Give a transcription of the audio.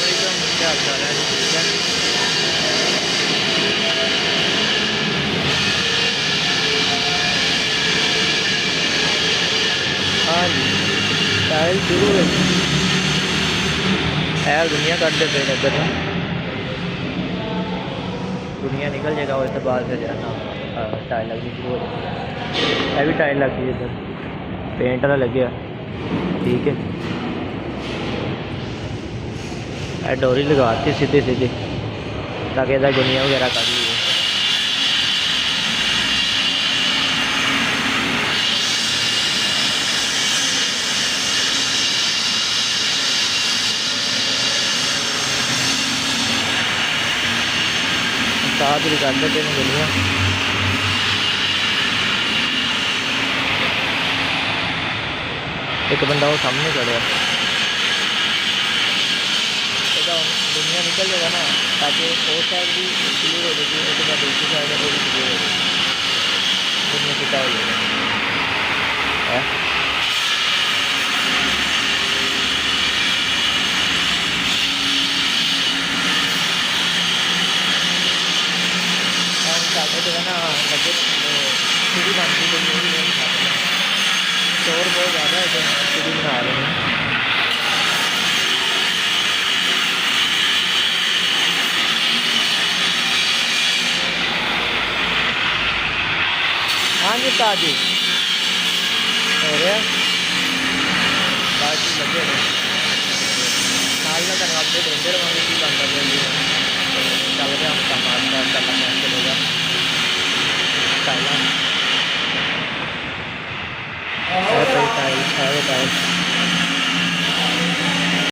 वालेकुम, क्या हाल चाल है? ठीक है। हाँ जी, टाइल शुरू है। यार दुनिया काटते पे इधर ना, दुनिया निकल जाएगा वैसे बाद से जो है ना टाइल लगनी शुरू हो जाएगी। है भी टाइल लग गई इधर, पेंट वाला लग गया। ठीक है, डोरी लगवाती सीधी सीधी ताकि इधर दुनिया वगैरह काट ली। साथ भी कर लेते हैं दुनिया। एक बंदा वो सामने खड़ा है, दुनिया निकल जाएगा ना ताकि वो साइड भी क्लियर हो जाएगी, उसके बाद दूसरी साइड है वो भी क्लियर हो जाएगी। दुनिया पिटा हो जाएगा। साढ़े जो है ना लगे सीढ़ी बनती है, शोर बहुत ज़्यादा है तो सीढ़ी बना रहे हैं। हाँ जी ताजी हो रहा बाकी लगे रहे नाल में धन्यवाद देंगे रहोगे की बनता है। चल रहे हम सामान का करना कैसे चलेगा टाइल टाइल टाइल